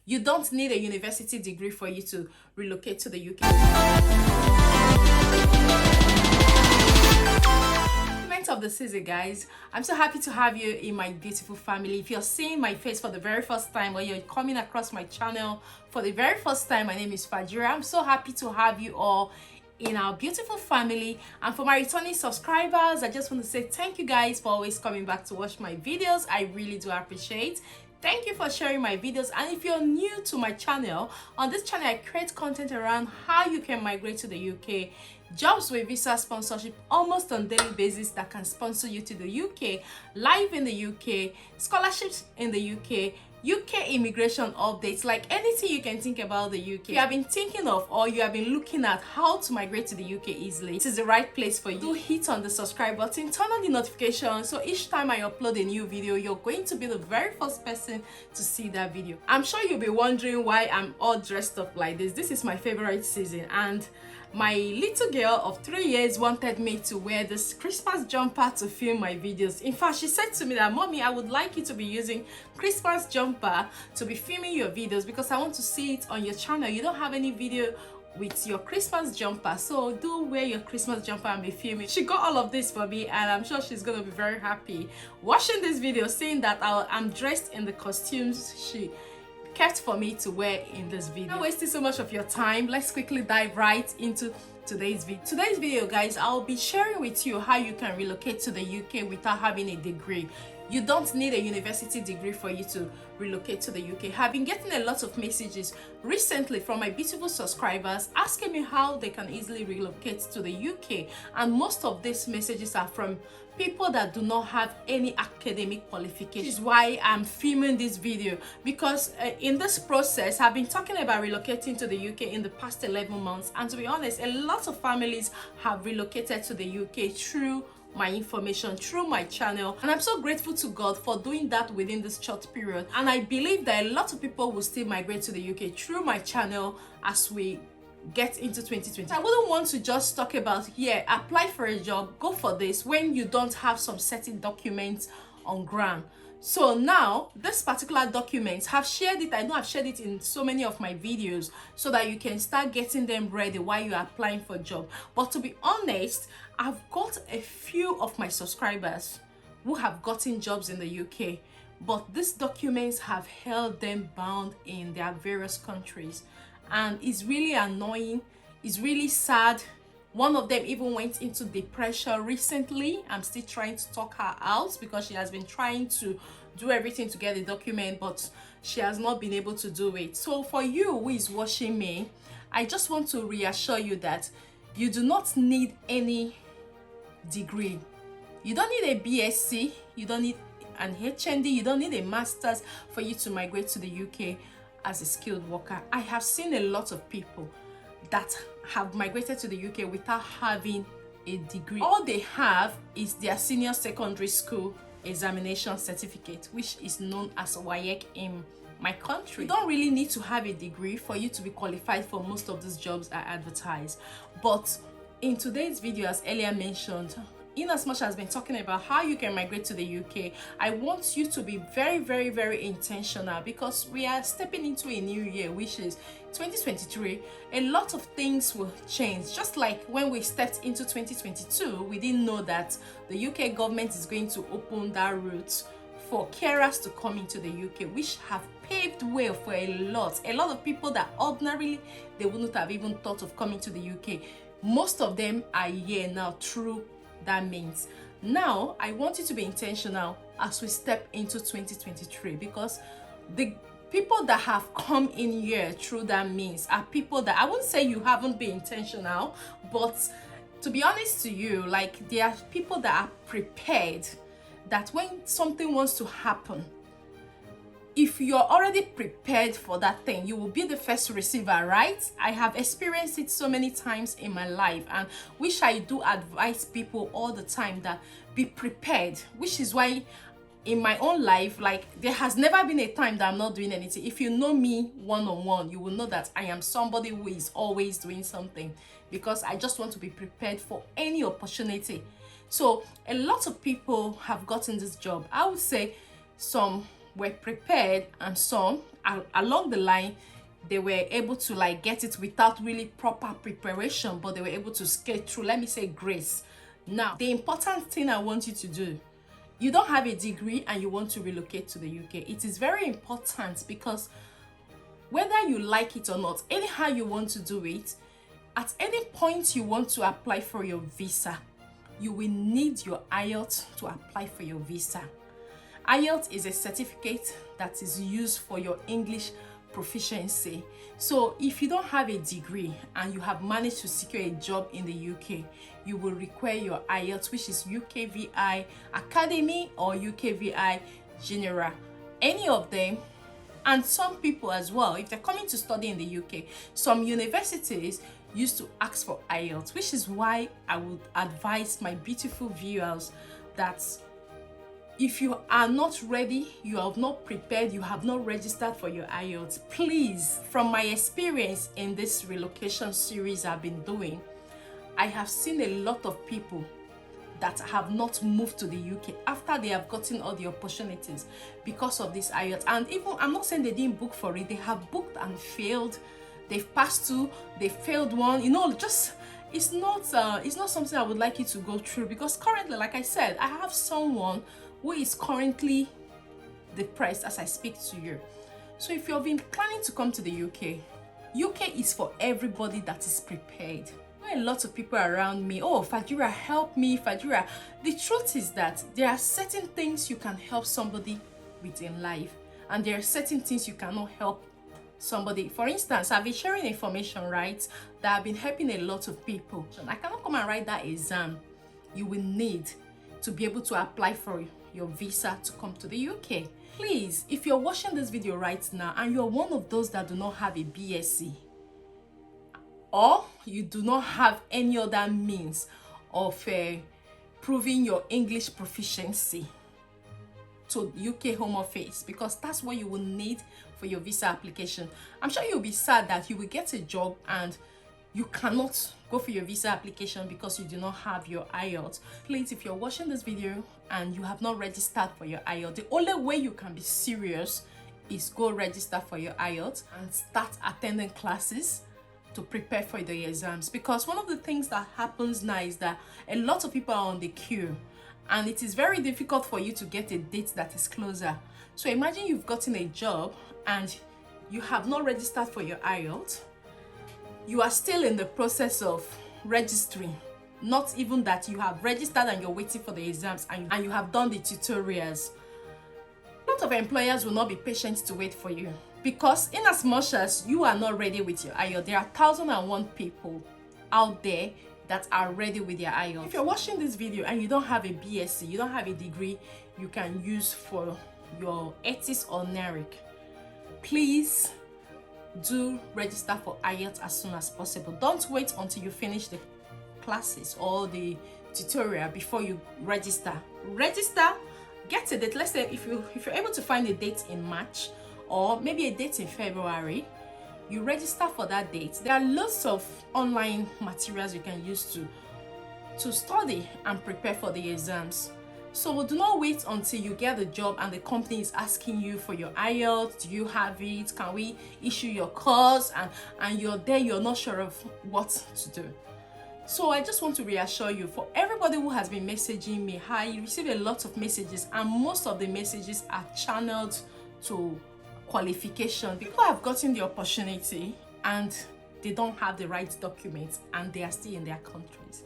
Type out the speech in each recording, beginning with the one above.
You don't need a university degree for you to relocate to the UK. Of the season, guys, I'm so happy to have you in my beautiful family. If you're seeing my face for the very first time or you're coming across my channel for the very first time, my name is Fajira. I'm so happy to have you all in our beautiful family. And for my returning subscribers, I just want to say thank you guys for always coming back to watch my videos. I really do appreciate. Thank you for sharing my videos. And if you're new to my channel, on this channel I create content around how you can migrate to the UK, jobs with visa sponsorship almost on daily basis that can sponsor you to the UK, live in the UK, scholarships in the UK immigration updates, like anything you can think about the UK. You have been thinking of or you have been looking at how to migrate to the UK easily, this is the right place for you. Do hit on the subscribe button, turn on the notification, so each time I upload a new video, you're going to be the very first person to see that video. I'm sure you'll be wondering why I'm all dressed up like this. This is my favorite season, and my little girl of 3 years wanted me to wear this Christmas jumper to film my videos. In fact, she said to me that, "Mommy, I would like you to be using Christmas jumper to be filming your videos because I want to see it on your channel. You don't have any video with your Christmas jumper, so do wear your Christmas jumper and be filming." She got all of this for me, and I'm sure she's gonna be very happy watching this video, seeing that I'm dressed in the costumes she kept for me to wear in this video. Not wasting so much of your time, let's quickly dive right into today's video. Guys, I'll be sharing with you how you can relocate to the UK without having a degree. You don't need a university degree for you to relocate to the UK. I've been getting a lot of messages recently from my beautiful subscribers asking me how they can easily relocate to the UK, and most of these messages are from people that do not have any academic qualifications. This is why I'm filming this video, because in this process I've been talking about relocating to the UK in the past 11 months, and to be honest, a lot of families have relocated to the UK through my information, through my channel, and I'm so grateful to God for doing that within this short period. And I believe that a lot of people will still migrate to the UK through my channel as we get into 2020. I wouldn't want to just talk about, yeah, apply for a job, go for this, when you don't have some certain documents on ground. So now this particular document, have shared it, I know I've shared it in so many of my videos so that you can start getting them ready while you're applying for a job. But to be honest, I've got a few of my subscribers who have gotten jobs in the UK, but these documents have held them bound in their various countries, and it's really annoying, it's really sad. One of them even went into depression recently. I'm still trying to talk her out because she has been trying to do everything to get the document, but she has not been able to do it. So for you who is watching me, I just want to reassure you that you do not need any degree. You don't need a BSc, you don't need an HND, you don't need a master's for you to migrate to the UK as a skilled worker. I have seen a lot of people that have migrated to the UK without having a degree. All they have is their senior secondary school examination certificate, which is known as WAEC in my country. You don't really need to have a degree for you to be qualified for most of these jobs I advertise. But in today's video, as earlier mentioned, in as much as I've been talking about how you can migrate to the UK, I want you to be very, very, very intentional, because we are stepping into a new year, which is 2023. A lot of things will change. Just like when we stepped into 2022, we didn't know that the UK government is going to open that route for carers to come into the UK, which have paved way for a lot of people that ordinarily they wouldn't have even thought of coming to the UK. Most of them are here now through that means. Now I want you to be intentional as we step into 2023, because the people that have come in here through that means are people that, I won't say you haven't been intentional, but to be honest to you, like, there are people that are prepared, that when something wants to happen, if you're already prepared for that thing, you will be the first receiver, right? I have experienced it so many times in my life, and which I do advise people all the time that be prepared, which is why in my own life, like, there has never been a time that I'm not doing anything. If you know me one-on-one, you will know that I am somebody who is always doing something, because I just want to be prepared for any opportunity. So a lot of people have gotten this job. I would say some were prepared, and some along the line they were able to like get it without really proper preparation, but they were able to skate through, let me say, grace. Now, the important thing I want you to do, you don't have a degree and you want to relocate to the UK. It is very important, because whether you like it or not, anyhow you want to do it, at any point you want to apply for your visa, you will need your IELTS to apply for your visa. IELTS is a certificate that is used for your English proficiency. So if you don't have a degree and you have managed to secure a job in the UK, you will require your IELTS, which is UKVI Academy or UKVI General, any of them. And some people as well, if they're coming to study in the UK, some universities used to ask for IELTS, which is why I would advise my beautiful viewers that if you are not ready, you have not prepared, you have not registered for your IELTS, please, from my experience in this relocation series I've been doing, I have seen a lot of people that have not moved to the UK after they have gotten all the opportunities because of this IELTS. And even, I'm not saying they didn't book for it, they have booked and failed. They've passed two, they failed one, you know, just it's not something I would like you to go through, because currently, like I said, I have someone who is currently depressed as I speak to you. So if you've been planning to come to the UK is for everybody that is prepared. A lot of people around me, oh, Fajira, help me, Fajira. The truth is that there are certain things you can help somebody with in life, and there are certain things you cannot help somebody. For instance, I've been sharing information, right, that I've been helping a lot of people. I cannot come and write that exam you will need to be able to apply for your visa to come to the UK. Please, if you're watching this video right now and you're one of those that do not have a BSc, or you do not have any other means of proving your English proficiency to UK Home Office, because that's what you will need for your visa application. I'm sure you'll be sad that you will get a job and you cannot go for your visa application because you do not have your IELTS. Please, if you're watching this video and you have not registered for your IELTS, the only way you can be serious is go register for your IELTS and start attending classes to prepare for the exams. Because one of the things that happens now is that a lot of people are on the queue and it is very difficult for you to get a date that is closer. So imagine you've gotten a job and you have not registered for your IELTS. You are still in the process of registering. Not even that you have registered and you're waiting for the exams and you have done the tutorials. A lot of employers will not be patient to wait for you, because in as much as you are not ready with your IELTS, there are 1,001 people out there that are ready with their IELTS. If you're watching this video and you don't have a BSc, you don't have a degree you can use for your ETIS or NERIC, please do register for IELTS as soon as possible. Don't wait until you finish the classes or the tutorial before you register. Register, get a date. Let's say if you're able to find a date in March or maybe a date in February, you register for that date. There are lots of online materials you can use to study and prepare for the exams. So do not wait until you get the job and the company is asking you for your IELTS. Do you have it? Can we issue your course? And you're there, you're not sure of what to do. So I just want to reassure you, for everybody who has been messaging me, you receive a lot of messages and most of the messages are channeled to qualification. People have gotten the opportunity and they don't have the right documents and they are still in their countries.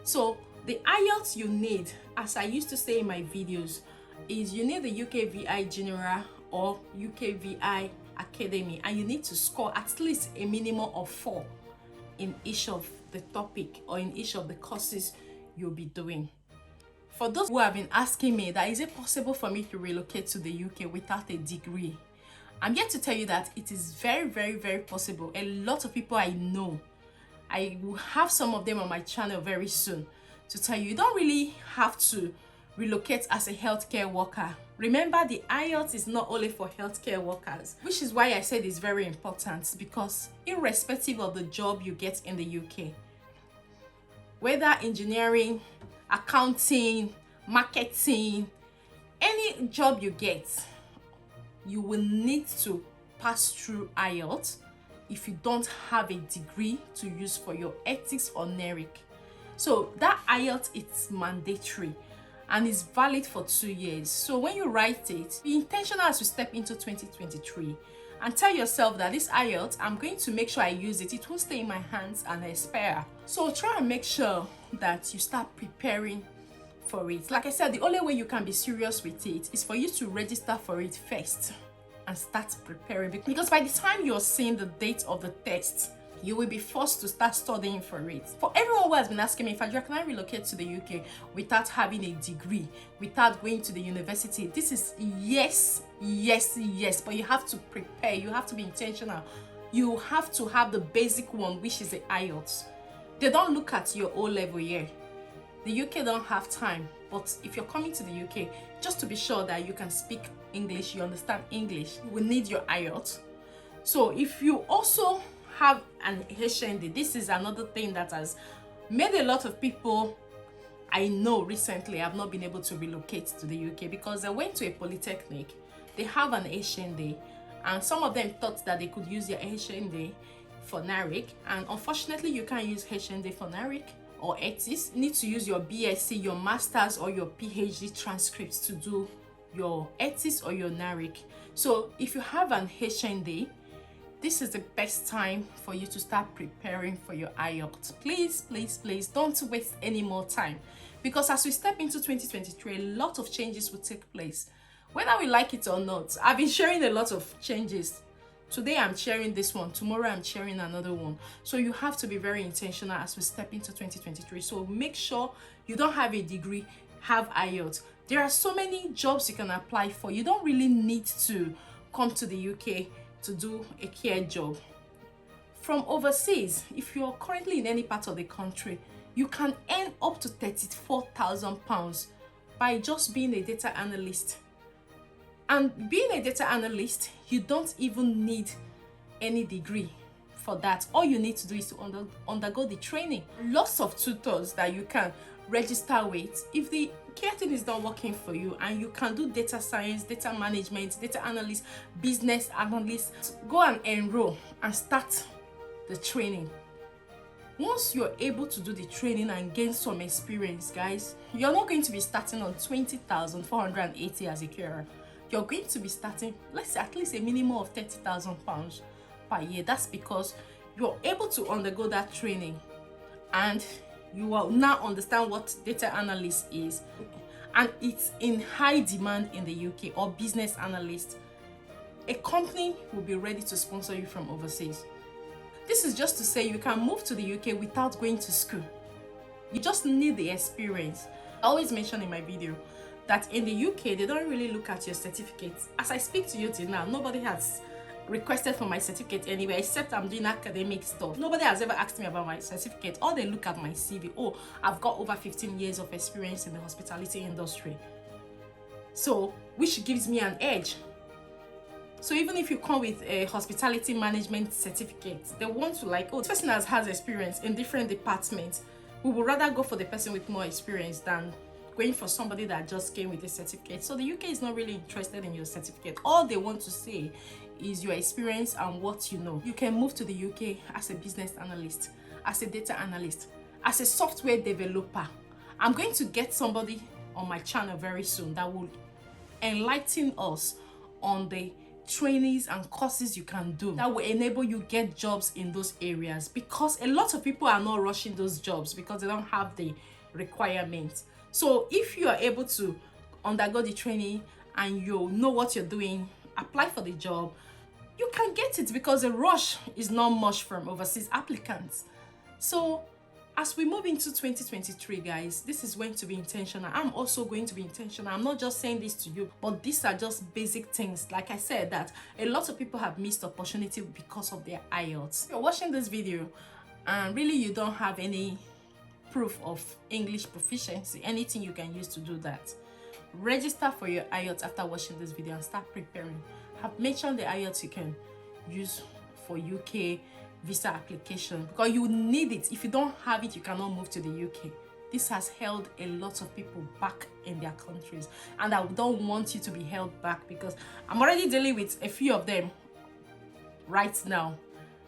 So the IELTS you need, as I used to say in my videos, is you need the UKVI General or UKVI Academy, and you need to score at least a minimum of 4 in each of the topic or in each of the courses you'll be doing. For those who have been asking me that is it possible for me to relocate to the UK without a degree, I'm here to tell you that it is very, very, very possible. A lot of people I know, I will have some of them on my channel very soon, to tell you don't really have to relocate as a healthcare worker. Remember, the IELTS is not only for healthcare workers, which is why I said it's very important, because irrespective of the job you get in the UK, whether engineering, accounting, marketing, any job you get, you will need to pass through IELTS if you don't have a degree to use for your ethics or NERIC. So that IELTS, it's mandatory and is valid for 2 years. So when you write it, be intentional as you step into 2023 and tell yourself that this IELTS, I'm going to make sure I use it. It won't stay in my hands and expire. So try and make sure that you start preparing for it. Like I said, the only way you can be serious with it is for you to register for it first and start preparing, because by the time you're seeing the date of the test, you will be forced to start studying for it. For everyone who has been asking me, Fajira, can I relocate to the UK without having a degree, without going to the university? This is yes, but you have to prepare. You have to be intentional. You have to have the basic one, which is the IELTS. They don't look at your O level here. The UK don't have time, but if you're coming to the UK, just to be sure that you can speak English, you understand English, you will need your IELTS. So if you also have an HND, this is another thing that has made a lot of people I know recently have not been able to relocate to the UK because they went to a polytechnic, they have an HND, and some of them thought that they could use their HND for NARIC, and unfortunately you can't use HND for NARIC or ETIS. You need to use your BSc, your Masters or your PhD transcripts to do your ETIS or your NARIC. So if you have an HND, this is the best time for you to start preparing for your IELTS. Please don't waste any more time, because as we step into 2023, a lot of changes will take place. Whether we like it or not, I've been sharing a lot of changes. Today I'm sharing this one, tomorrow I'm sharing another one. So you have to be very intentional as we step into 2023. So make sure you don't have a degree, have IELTS. There are so many jobs you can apply for. You don't really need to come to the UK to do a care job. From overseas, if you're currently in any part of the country, you can earn up to £34,000 by just being a data analyst. And being a data analyst, you don't even need any degree for that. All you need to do is to undergo the training. Lots of tutors that you can register with. If the care thing is not working for you and you can do data science, data management, data analyst, business analyst, go and enroll and start the training. Once you're able to do the training and gain some experience, guys, you're not going to be starting on 20,480 as a carer. You're going to be starting, let's say, at least a minimum of £30,000 per year. That's because you're able to undergo that training and you will now understand what data analyst is, and it's in high demand in the UK, or business analyst. A company will be ready to sponsor you from overseas. This is just to say you can move to the UK without going to school. You just need the experience. I always mention in my video that in the UK, they don't really look at your certificates. As I speak to you till now, nobody has requested for my certificate anyway, except I'm doing academic stuff. Nobody has ever asked me about my certificate. All they look at my CV. Oh, I've got over 15 years of experience in the hospitality industry. So, which gives me an edge. So even if you come with a hospitality management certificate, they want to like, oh, this person has experience in different departments. We would rather go for the person with more experience than going for somebody that just came with a certificate. So the UK is not really interested in your certificate. All they want to see is your experience and what you know. You can move to the UK as a business analyst, as a data analyst, as a software developer. I'm going to get somebody on my channel very soon that will enlighten us on the trainings and courses you can do that will enable you get jobs in those areas, because a lot of people are not rushing those jobs because they don't have the requirements. So if you are able to undergo the training and you know what you're doing, apply for the job, you can get it, because the rush is not much from overseas applicants. So as we move into 2023, guys, this is going to be intentional. I'm also going to be intentional. I'm not just saying this to you, but these are just basic things. Like I said, that a lot of people have missed opportunity because of their IELTS. You're watching this video and really you don't have any proof of English proficiency, anything you can use to do that. Register for your IELTS after watching this video and start preparing. I've mentioned the IELTS you can use for UK visa application, because you need it. If you don't have it, you cannot move to the UK. this has held a lot of people back in their countries, and I don't want you to be held back, because I'm already dealing with a few of them right now,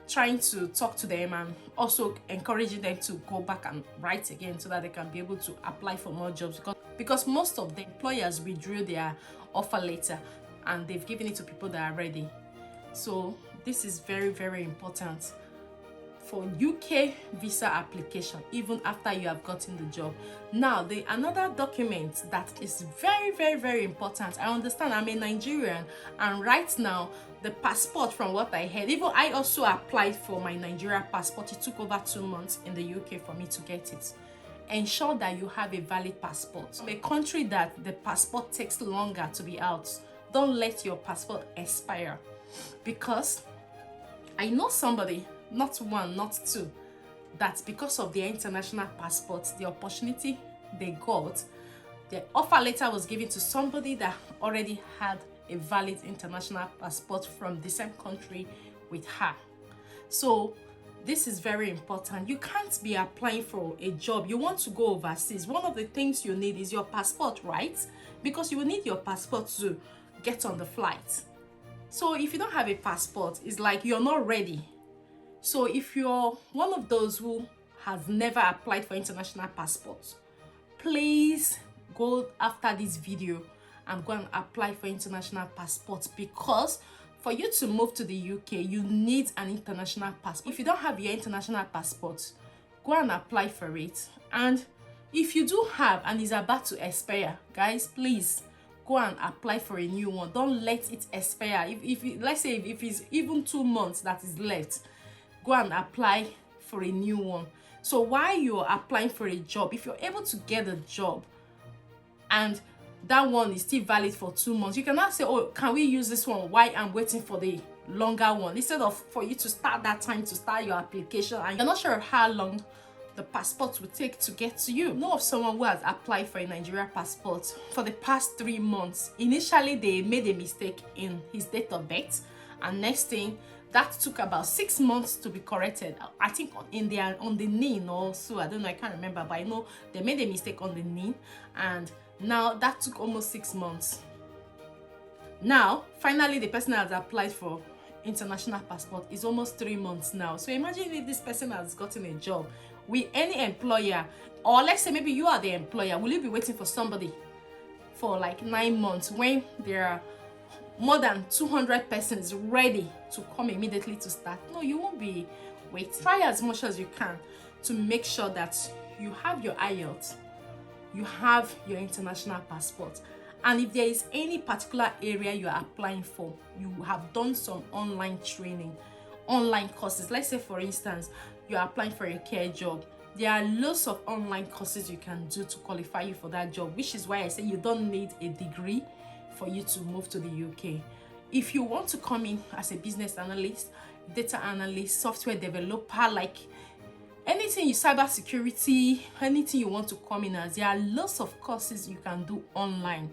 trying to talk to them and also encouraging them to go back and write again so that they can be able to apply for more jobs, because most of the employers withdrew their offer letter and they've given it to people that are ready. So this is very, very important for UK visa application, even after you have gotten the job. Now, another document that is very, very, very important. I understand I'm a Nigerian, and right now the passport, from what I heard, even I also applied for my Nigeria passport. It took over 2 months in the UK for me to get it. Ensure that you have a valid passport. From a country that the passport takes longer to be out, don't let your passport expire, because I know somebody, not one, not two, that because of their international passport, the opportunity they got, the offer letter was given to somebody that already had a valid international passport from the same country with her. So this is very important. You can't be applying for a job. You want to go overseas. One of the things you need is your passport, right? Because you will need your passport to get on the flight. So if you don't have a passport, it's like you're not ready. So if you're one of those who has never applied for international passports, please go after this video and go and apply for international passports, because for you to move to the UK, you need an international passport. If you don't have your international passport, go and apply for it. And if you do have and is about to expire, guys, please go and apply for a new one. Don't let it expire. Let's say if it's even 2 months that is left, go and apply for a new one. So while you're applying for a job, if you're able to get a job and that one is still valid for 2 months, you can now say, oh, can we use this one while I'm waiting for the longer one, instead of for you to start that time to start your application and you're not sure how long the passport will take to get to you. Know of someone who has applied for a Nigeria passport for the past 3 months. Initially, they made a mistake in his date of birth, and next thing, that took about 6 months to be corrected. I think on the NIN also, I don't know, I can't remember, but I know they made a mistake on the NIN, and now that took almost 6 months. Now, finally, the person has applied for international passport. Is almost 3 months now. So imagine if this person has gotten a job with any employer, or let's say maybe you are the employer. Will you be waiting for somebody for like 9 months when there are more than 200 persons ready to come immediately to start? No, you won't be waiting. Try as much as you can to make sure that you have your IELTS, you have your international passport, and if there is any particular area you are applying for, you have done some online training, online courses. Let's say, for instance, you are applying for a care job. There are lots of online courses you can do to qualify you for that job, which is why I say you don't need a degree for you to move to the UK. If you want to come in as a business analyst, data analyst, software developer, like anything, cyber security, anything you want to come in as, there are lots of courses you can do online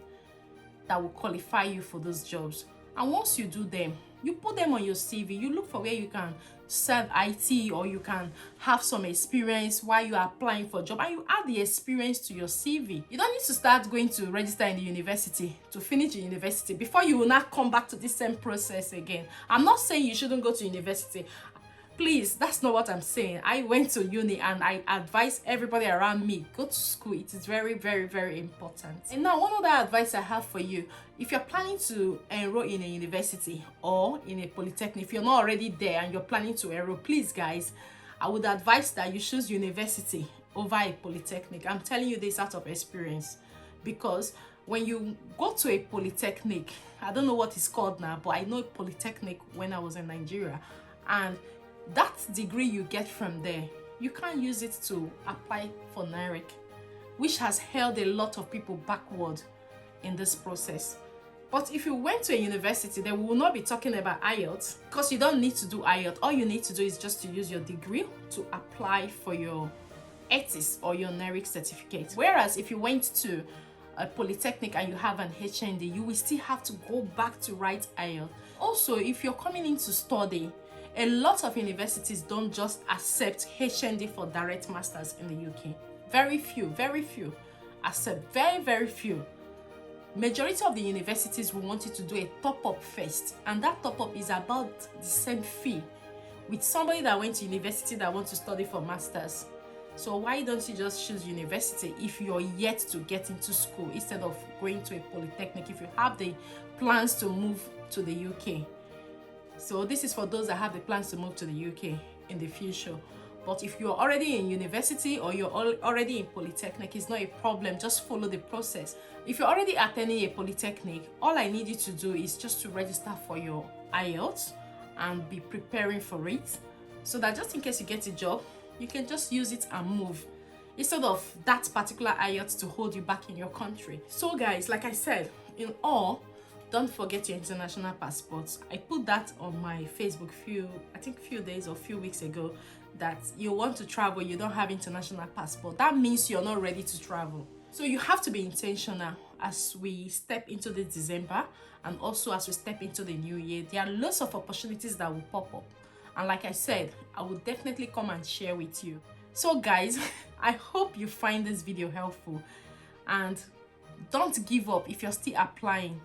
that will qualify you for those jobs. And once you do them, you put them on your CV. You look for where you can serve IT, or you can have some experience while you are applying for a job, and you add the experience to your CV. You don't need to start going to register in the university to finish the university before you will not come back to this same process again. I'm not saying you shouldn't go to university. Please, that's not what I'm saying. I went to uni and I advise everybody around me, go to school. It is very, very, very important. And now, one other advice I have for you, if you're planning to enroll in a university or in a polytechnic, if you're not already there and you're planning to enroll, please guys, I would advise that you choose university over a polytechnic. I'm telling you this out of experience, because when you go to a polytechnic, I don't know what it's called now, but I know polytechnic when I was in Nigeria, and that degree you get from there, you can't use it to apply for NARIC, which has held a lot of people backward in this process. But if you went to a university, then we will not be talking about IELTS, because you don't need to do IELTS. All you need to do is just to use your degree to apply for your ETIS or your NARIC certificate. Whereas if you went to a polytechnic and you have an HND, you will still have to go back to write IELTS. Also, if you're coming in to study, a lot of universities don't just accept HND for direct masters in the UK. Very few accept, very few. Majority of the universities will want you to do a top-up first, and that top-up is about the same fee with somebody that went to university that wants to study for masters. So why don't you just choose university if you're yet to get into school instead of going to a polytechnic if you have the plans to move to the UK? So this is for those that have the plans to move to the UK in the future. But if you're already in university or you're already in polytechnic, it's not a problem. Just follow the process. If you're already attending a polytechnic, all I need you to do is just to register for your IELTS and be preparing for it, so that just in case you get a job, you can just use it and move instead of that particular IELTS to hold you back in your country. So guys, like I said, in all, don't forget your international passports. I put that on my Facebook few days or few weeks ago, that you want to travel, you don't have international passport. That means you're not ready to travel. So you have to be intentional as we step into the December, and also as we step into the new year. There are lots of opportunities that will pop up. And like I said, I will definitely come and share with you. So guys, I hope you find this video helpful, and don't give up if you're still applying.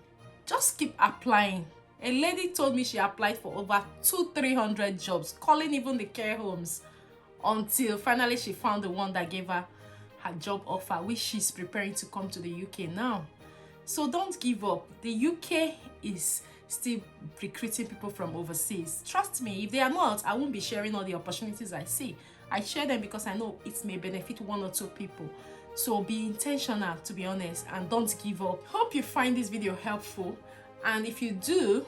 Just keep applying. A lady told me she applied for over 200-300 jobs, calling even the care homes, until finally she found the one that gave her her job offer, which she's preparing to come to the UK now. So don't give up. The UK is still recruiting people from overseas. Trust me, if they are not, I won't be sharing all the opportunities I see. I share them because I know it may benefit 1 or 2 people. So be intentional, to be honest, and don't give up. Hope you find this video helpful. And if you do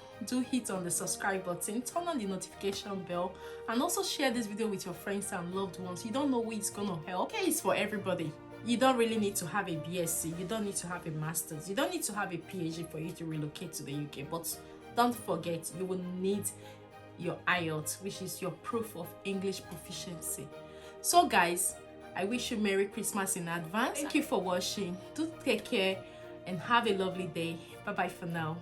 hit on the subscribe button, turn on the notification bell, and also share this video with your friends and loved ones. You don't know who it's gonna help. Okay, it's for everybody. You don't really need to have a BSc, you don't need to have a master's, you don't need to have a PhD for you to relocate to the UK. But don't forget, you will need your IELTS, which is your proof of English proficiency. So guys, I wish you Merry Christmas in advance. Thank you for watching. Do take care and have a lovely day. Bye bye for now.